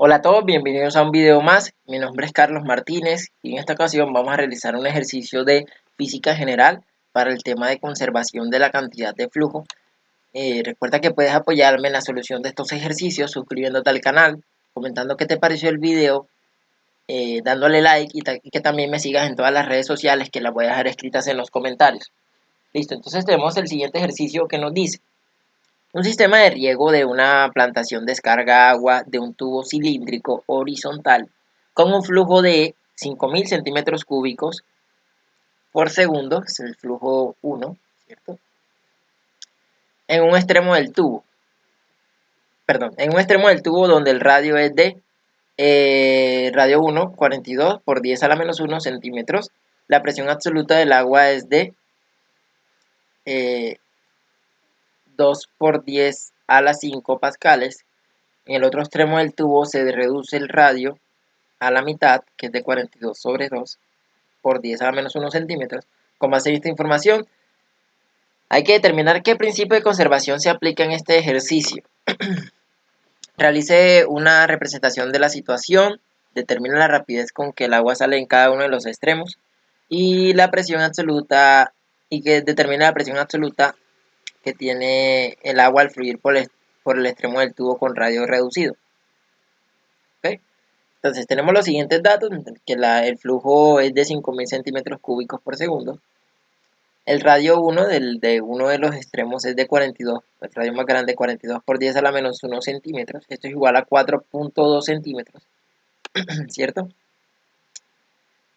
Hola a todos, bienvenidos a un video más. Mi nombre es Carlos Martínez y en esta ocasión vamos a realizar un ejercicio de física general para el tema de conservación de la cantidad de flujo. Recuerda que puedes apoyarme en la solución de estos ejercicios suscribiéndote al canal, comentando qué te pareció el video, dándole like y que también me sigas en todas las redes sociales que las voy a dejar escritas en los comentarios. Listo, entonces tenemos el siguiente ejercicio que nos dice: un sistema de riego de una plantación descarga agua de un tubo cilíndrico horizontal con un flujo de 5.000 centímetros cúbicos por segundo, es el flujo 1, ¿cierto? En un extremo del tubo, en un extremo del tubo donde el radio es de radio 1, 42 por 10 a la menos 1 centímetros. La presión absoluta del agua es de eh, 2 por 10 a la 5 pascales. En el otro extremo del tubo se reduce el radio a la mitad, que es de 42 sobre 2 por 10 a la menos 1 centímetros. Con base en esta información, hay que determinar qué principio de conservación se aplica en este ejercicio. Realice una representación de la situación, determina la rapidez con que el agua sale en cada uno de los extremos y la presión absoluta, y que determina la presión absoluta que tiene el agua al fluir por el extremo del tubo con radio reducido. ¿Okay? Entonces tenemos los siguientes datos, que el flujo es de 5.000 centímetros cúbicos por segundo. El radio 1 de uno de los extremos es de 42, el radio más grande, 42 por 10 a la menos 1 centímetros. Esto es igual a 4.2 centímetros, ¿cierto?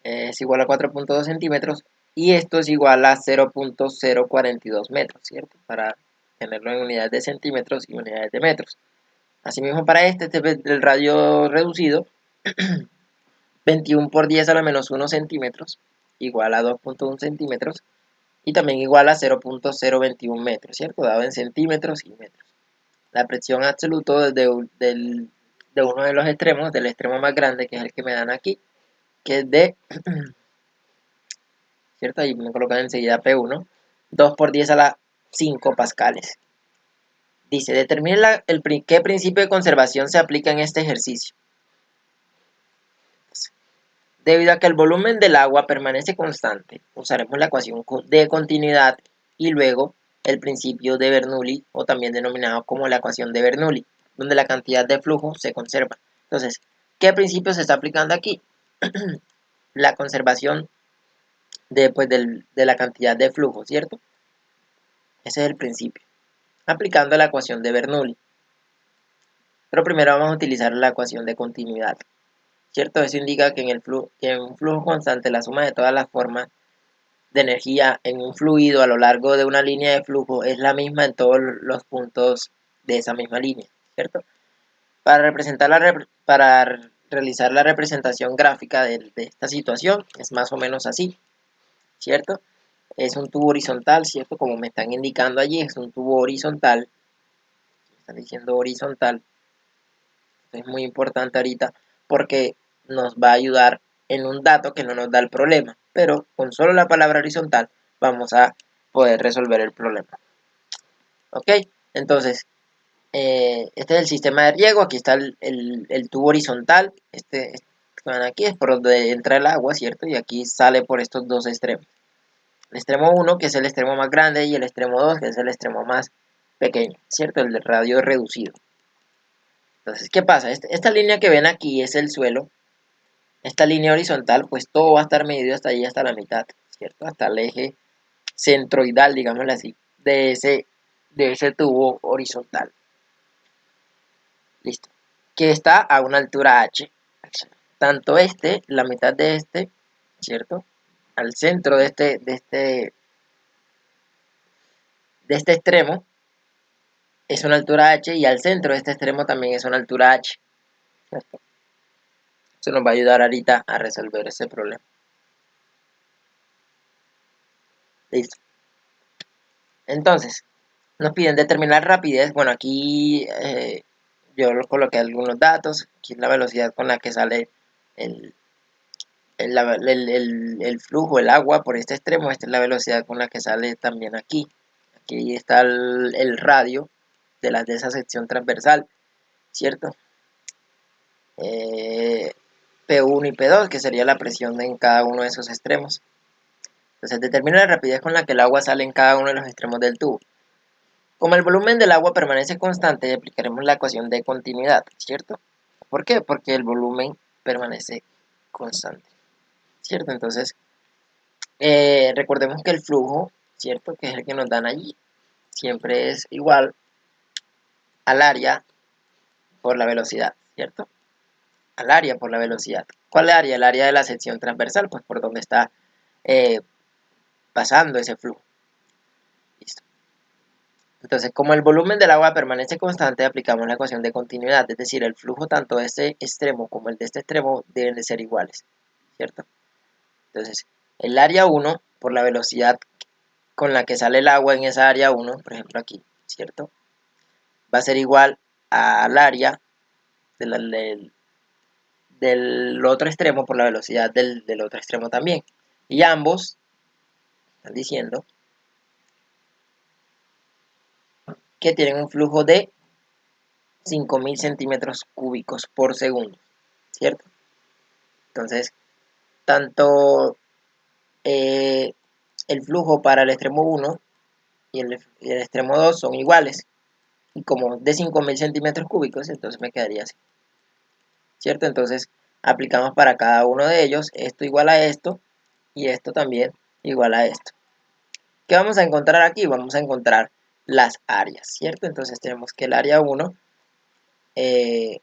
Es igual a 4.2 centímetros y esto es igual a 0.042 metros, ¿cierto? Para tenerlo en unidades de centímetros y unidades de metros. Asimismo, para este es el radio reducido, 21 por 10 a la menos 1 centímetros, igual a 2.1 centímetros, y también igual a 0.021 metros, ¿cierto? Dado en centímetros y metros. La presión absoluta de uno de los extremos, del extremo más grande, que es el que me dan aquí, que es de, ¿cierto? Ahí me colocan enseguida P1, 2 por 10 a la 5 pascales. Dice, determine qué principio de conservación se aplica en este ejercicio. Debido a que el volumen del agua permanece constante, usaremos la ecuación de continuidad y luego el principio de Bernoulli, o también denominado como la ecuación de Bernoulli, donde la cantidad de flujo se conserva. Entonces, ¿qué principio se está aplicando aquí? La conservación de la cantidad de flujo, ¿cierto? Ese es el principio, aplicando la ecuación de Bernoulli. Pero primero vamos a utilizar la ecuación de continuidad, ¿cierto? Eso indica que en un flujo constante la suma de todas las formas de energía en un fluido a lo largo de una línea de flujo es la misma en todos los puntos de esa misma línea, ¿cierto? Para realizar la representación gráfica de esta situación es más o menos así, ¿cierto? Es un tubo horizontal, ¿cierto? Como me están indicando allí, es un tubo horizontal, me están diciendo horizontal. Esto es muy importante ahorita porque nos va a ayudar en un dato que no nos da el problema, pero con solo la palabra horizontal vamos a poder resolver el problema. ¿Ok? Entonces, este es el sistema de riego. Aquí está el tubo horizontal. Este aquí es por donde entra el agua, ¿cierto? Y aquí sale por estos dos extremos. El extremo 1, que es el extremo más grande, y el extremo 2, que es el extremo más pequeño, ¿cierto? El de radio reducido. Entonces, ¿qué pasa? Esta línea que ven aquí es el suelo. Esta línea horizontal, pues todo va a estar medido hasta allí, hasta la mitad, ¿cierto? Hasta el eje centroidal, digámoslo así, de ese tubo horizontal. Listo. Que está a una altura h. Tanto la mitad de este, ¿cierto? Al centro de este extremo es una altura h y al centro de este extremo también es una altura h. ¿Cierto? Eso nos va a ayudar ahorita a resolver ese problema. Listo. Entonces, nos piden determinar rapidez. Bueno, aquí yo coloqué algunos datos. Aquí es la velocidad con la que sale el, el flujo, el agua por este extremo. Esta es la velocidad con la que sale también aquí. Aquí está el radio de esa sección transversal, ¿cierto? P1 y P2, que sería la presión en cada uno de esos extremos. Entonces determina la rapidez con la que el agua sale en cada uno de los extremos del tubo. Como el volumen del agua permanece constante, aplicaremos la ecuación de continuidad, ¿cierto? ¿Por qué? Porque el volumen permanece constante, ¿cierto? Entonces, recordemos que el flujo, ¿cierto? Que es el que nos dan allí, siempre es igual al área por la velocidad, ¿cierto? Al área por la velocidad. ¿Cuál área? El área de la sección transversal, pues por donde está eh, pasando ese flujo. Listo. Entonces, como el volumen del agua permanece constante, aplicamos la ecuación de continuidad, es decir, el flujo tanto de este extremo como el de este extremo deben de ser iguales, ¿cierto? Entonces, el área 1, por la velocidad con la que sale el agua en esa área 1, por ejemplo aquí, ¿cierto? Va a ser igual al área del otro extremo por la velocidad del otro extremo también. Y ambos están diciendo que tienen un flujo de 5000 centímetros cúbicos por segundo, ¿cierto? Entonces, tanto el flujo para el extremo 1 y el extremo 2 son iguales. Y como de 5000 centímetros cúbicos, entonces me quedaría así, ¿cierto? Entonces, aplicamos para cada uno de ellos, esto igual a esto, y esto también igual a esto. ¿Qué vamos a encontrar aquí? Vamos a encontrar las áreas, ¿cierto? Entonces tenemos que eh,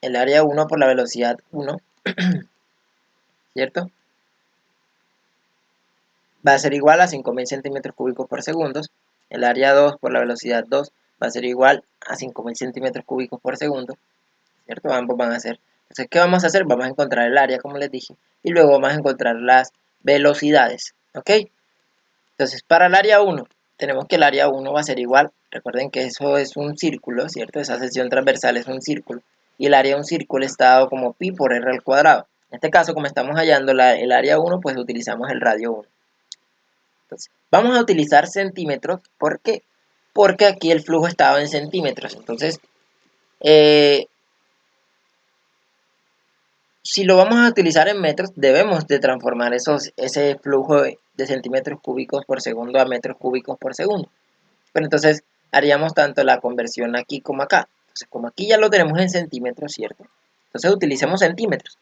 el área 1 por la velocidad 1, ¿cierto? Va a ser igual a 5000 centímetros cúbicos por segundo. El área 2 por la velocidad 2 va a ser igual a 5000 centímetros cúbicos por segundo, ¿cierto? Ambos van a ser. Entonces, ¿qué vamos a hacer? Vamos a encontrar el área, como les dije, y luego vamos a encontrar las velocidades, ¿ok? Entonces, para el área 1, tenemos que el área 1 va a ser igual. Recuerden que eso es un círculo, ¿cierto? Esa sección transversal es un círculo. Y el área de un círculo está dado como pi por r al cuadrado. En este caso, como estamos hallando el área 1, pues utilizamos el radio 1. Entonces, vamos a utilizar centímetros. ¿Por qué? Porque aquí el flujo estaba en centímetros. Entonces, eh, si lo vamos a utilizar en metros, debemos de transformar ese flujo de centímetros cúbicos por segundo a metros cúbicos por segundo. Pero entonces haríamos tanto la conversión aquí como acá. Entonces, como aquí ya lo tenemos en centímetros, ¿cierto? Entonces utilicemos centímetros.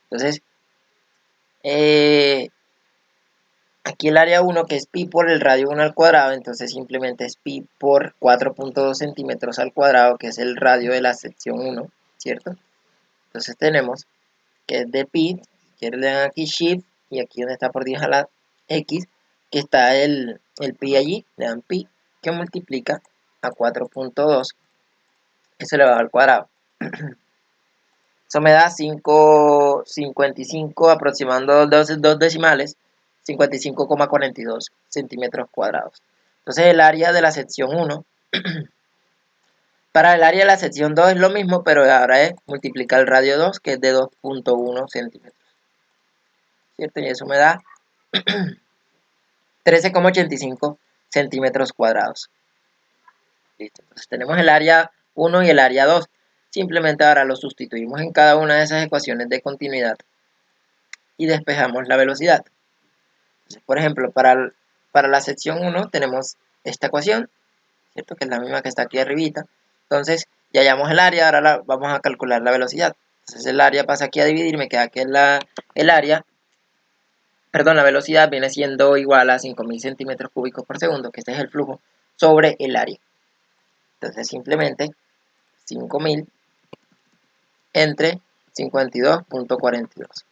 Entonces, aquí el área 1, que es pi por el radio 1 al cuadrado, entonces simplemente es pi por 4.2 centímetros al cuadrado, que es el radio de la sección 1, ¿cierto? Entonces tenemos que es de pi, que le dan aquí shift, y aquí donde está por 10 a la x, que está el pi allí, le dan pi, que multiplica a 4.2, eso elevado al cuadrado. Eso me da 55, aproximando dos decimales, 55,42 centímetros cuadrados. Entonces el área de la sección 1, para el área de la sección 2 es lo mismo, pero ahora es multiplicar el radio 2, que es de 2.1 centímetros, ¿cierto? Y eso me da 13,85 centímetros cuadrados. Listo. Entonces tenemos el área 1 y el área 2. Simplemente ahora lo sustituimos en cada una de esas ecuaciones de continuidad y despejamos la velocidad. Entonces, por ejemplo, para la sección 1 tenemos esta ecuación, ¿cierto? Que es la misma que está aquí arribita. Entonces, ya hallamos el área, ahora vamos a calcular la velocidad. Entonces el área pasa aquí a dividir, me queda que el área, perdón, la velocidad viene siendo igual a 5000 centímetros cúbicos por segundo, que este es el flujo, sobre el área. Entonces simplemente 5000 entre 52.42.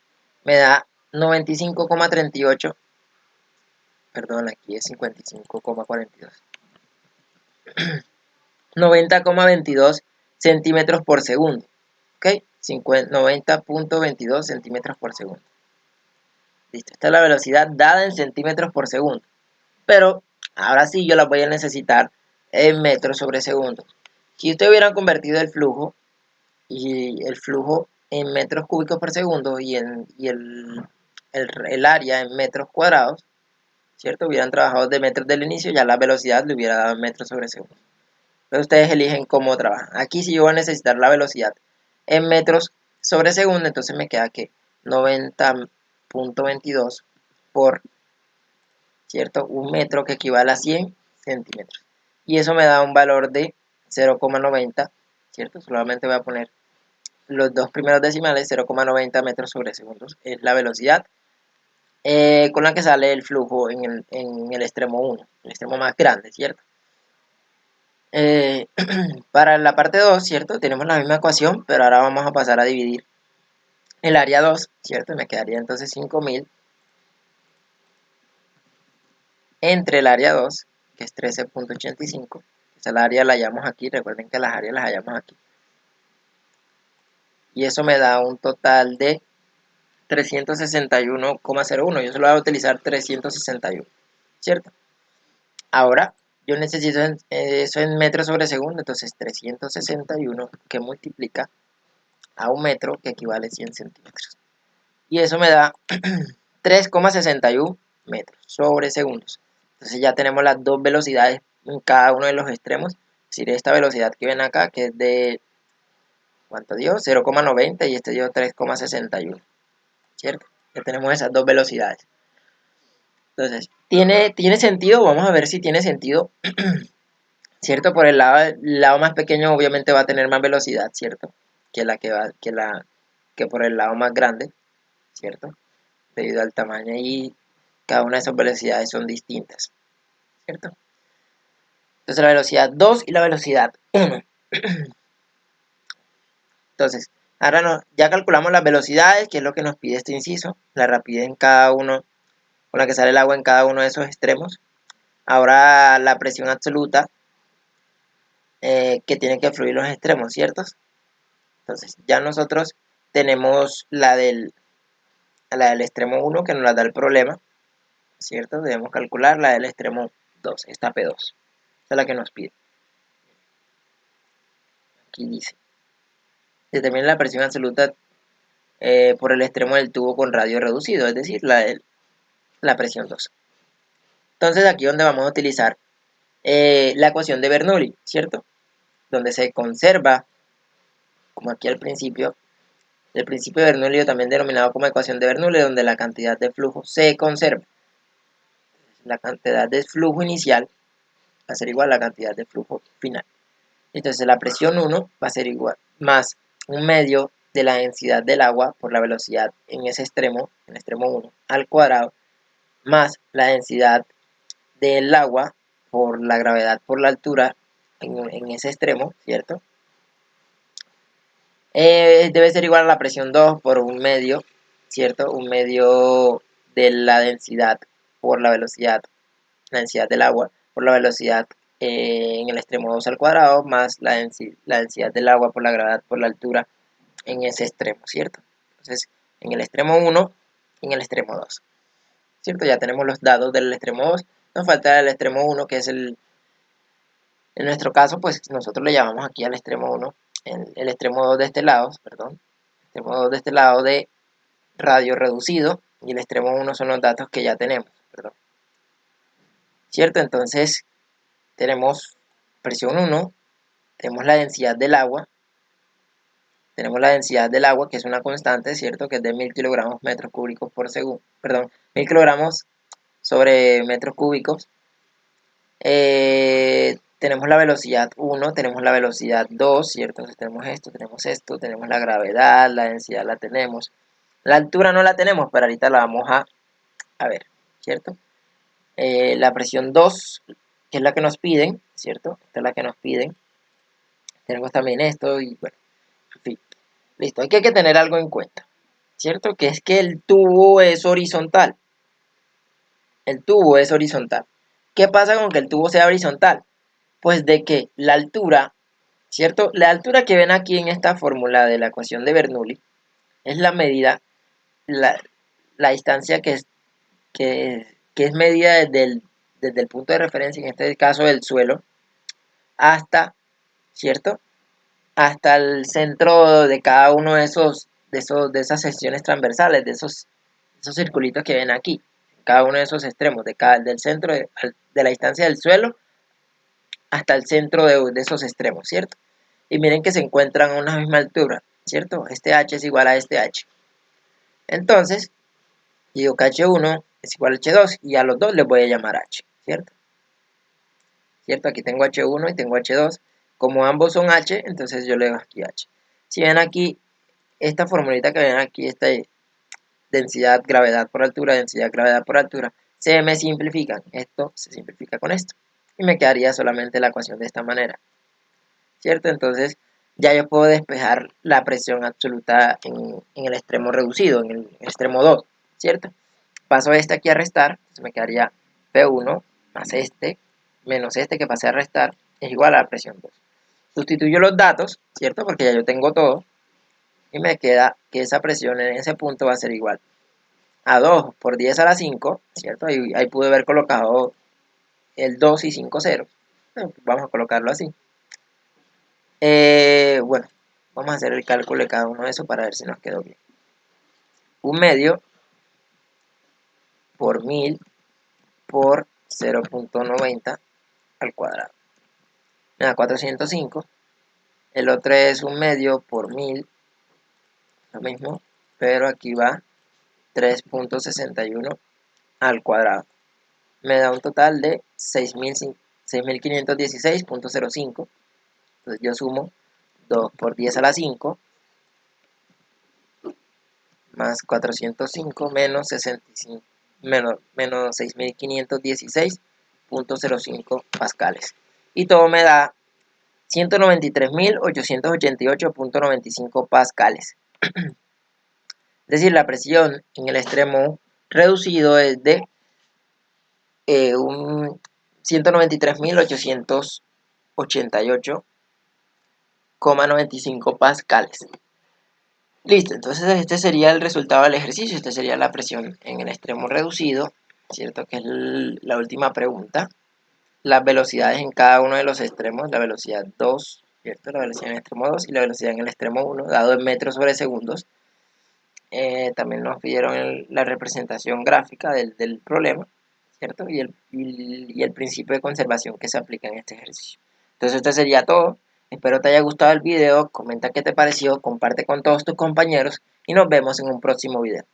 Me da 95,38, perdón, aquí es 55,42. 90,22 centímetros por segundo. ¿Ok? 90.22 centímetros por segundo. Listo, esta es la velocidad dada en centímetros por segundo. Pero ahora sí yo la voy a necesitar en metros sobre segundo. Si ustedes hubieran convertido el flujo en metros cúbicos por segundo y el área en metros cuadrados, ¿cierto? Hubieran trabajado de metros del inicio, ya la velocidad le hubiera dado en metros sobre segundo. Entonces ustedes eligen cómo trabajan. Aquí sí yo voy a necesitar la velocidad en metros sobre segundo, entonces me queda que 90.22 por, ¿cierto? Un metro que equivale a 100 centímetros. Y eso me da un valor de 0,90, ¿cierto? Solamente voy a poner los dos primeros decimales, 0,90 metros sobre segundos. Es la velocidad con la que sale el flujo en el extremo 1, el extremo más grande, ¿cierto? Eh, para la parte 2, ¿cierto? Tenemos la misma ecuación, pero ahora vamos a pasar a dividir el área 2, ¿cierto? Me quedaría entonces 5000 entre el área 2, que es 13.85. Esa el área la hallamos aquí, recuerden que las áreas las hallamos aquí. Y eso me da un total de 361,01. Yo solo voy a utilizar 361, ¿cierto? Ahora, yo necesito eso en metros sobre segundo, entonces 361 que multiplica a un metro que equivale a 100 centímetros. Y eso me da 3,61 metros sobre segundos. Entonces ya tenemos las dos velocidades en cada uno de los extremos. Es decir, esta velocidad que ven acá, que es de, ¿cuánto dio? 0,90 y este dio 3,61, ¿cierto? Ya tenemos esas dos velocidades. Entonces, ¿tiene sentido? Vamos a ver si tiene sentido. ¿Cierto? Por el lado más pequeño obviamente va a tener más velocidad, ¿cierto? Que por el lado más grande, ¿cierto? Debido al tamaño y cada una de esas velocidades son distintas, ¿cierto? Entonces la velocidad 2 y la velocidad 1. Entonces, ahora ya calculamos las velocidades, que es lo que nos pide este inciso, la rapidez en cada uno, con la que sale el agua en cada uno de esos extremos. Ahora la presión absoluta que tiene que fluir los extremos, ¿cierto? Entonces, ya nosotros tenemos la del extremo 1 que nos la da el problema, ¿cierto? Debemos calcular la del extremo 2, esta P2. Esa es la que nos pide. Aquí dice, determina la presión absoluta por el extremo del tubo con radio reducido, es decir, la presión 2. Entonces aquí donde vamos a utilizar la ecuación de Bernoulli, ¿cierto? Donde se conserva, como aquí al principio, el principio de Bernoulli, también denominado como ecuación de Bernoulli, donde la cantidad de flujo se conserva. La cantidad de flujo inicial va a ser igual a la cantidad de flujo final. Entonces la presión 1 va a ser igual más un medio de la densidad del agua por la velocidad en ese extremo, en el extremo 1, al cuadrado, más la densidad del agua por la gravedad por la altura en ese extremo, ¿cierto? Debe ser igual a la presión 2 por un medio, ¿cierto? Un medio de la densidad por la densidad del agua por la velocidad en el extremo 2 al cuadrado más la densidad del agua por la gravedad por la altura en ese extremo, ¿cierto? Entonces, en el extremo 1 y en el extremo 2, ¿cierto? Ya tenemos los datos del extremo 2, nos falta el extremo 1 que es en nuestro caso, pues nosotros le llamamos aquí al extremo 1, el extremo 2 de este lado, perdón, el extremo 2 de este lado de radio reducido y el extremo 1 son los datos que ya tenemos, perdón. ¿Cierto? Entonces, tenemos presión 1, tenemos la densidad del agua, que es una constante, ¿cierto? Que es de 1000 kilogramos metros cúbicos por segundo, perdón, 1000 kilogramos sobre metros cúbicos. Tenemos la velocidad 1, tenemos la velocidad 2, ¿cierto? Entonces tenemos esto, tenemos la gravedad, la densidad la tenemos. La altura no la tenemos, pero ahorita la vamos a ver, ¿cierto? La presión 2, que es la que nos piden, ¿cierto? Esta es la que nos piden. Tenemos también esto y bueno, en fin. Listo, hay que tener algo en cuenta, ¿cierto? Que es que el tubo es horizontal. El tubo es horizontal. ¿Qué pasa con que el tubo sea horizontal? Pues de que la altura, ¿cierto? La altura que ven aquí en esta fórmula de la ecuación de Bernoulli es la medida, la distancia que es medida desde el punto de referencia, en este caso del suelo, hasta, ¿cierto? Hasta el centro de cada uno de esas secciones transversales, de esos circulitos que ven aquí, cada uno de esos extremos, del centro de la distancia del suelo hasta el centro de esos extremos, ¿cierto? Y miren que se encuentran a una misma altura, ¿cierto? Este H es igual a este H. Entonces, digo que H1 es igual a H2 y a los dos les voy a llamar H, ¿cierto? ¿Cierto? Aquí tengo H1 y tengo H2. Como ambos son H, entonces yo le doy aquí H. Si ven aquí, esta formulita que ven aquí, esta densidad, gravedad por altura, densidad, gravedad por altura, se me simplifican. Esto se simplifica con esto. Y me quedaría solamente la ecuación de esta manera, ¿cierto? Entonces, ya yo puedo despejar la presión absoluta en el extremo reducido, en el extremo 2, ¿cierto? Paso este aquí a restar, entonces me quedaría P1 más este, menos este que pasé a restar, es igual a la presión 2. Sustituyo los datos, ¿cierto? Porque ya yo tengo todo, y me queda que esa presión en ese punto va a ser igual a 2 por 10 a la 5, ¿cierto? Ahí pude haber colocado el 2 y 5 ceros. Vamos a colocarlo así. Bueno, vamos a hacer el cálculo de cada uno de esos para ver si nos quedó bien. 1/2 por 1000 por 0.90 al cuadrado. Me da 405. El otro es 1/2 por 1000, lo mismo, pero aquí va 3.61 al cuadrado. Me da un total de 6516.05. Entonces yo sumo 2 por 10 a la 5 más 405 menos 65 menos 6516.05 pascales. Y todo me da 193.888.95 pascales. Es decir, la presión en el extremo reducido es de un 193.888,95 pascales. Listo, entonces este sería el resultado del ejercicio, esta sería la presión en el extremo reducido, ¿cierto? Que es la última pregunta. Las velocidades en cada uno de los extremos, la velocidad 2, ¿cierto? La velocidad en el extremo 2 y la velocidad en el extremo 1, dado en metros sobre segundos. También nos pidieron la representación gráfica del problema, ¿cierto? Y el principio de conservación que se aplica en este ejercicio. Entonces esto sería todo. Espero te haya gustado el video, comenta qué te pareció, comparte con todos tus compañeros y nos vemos en un próximo video.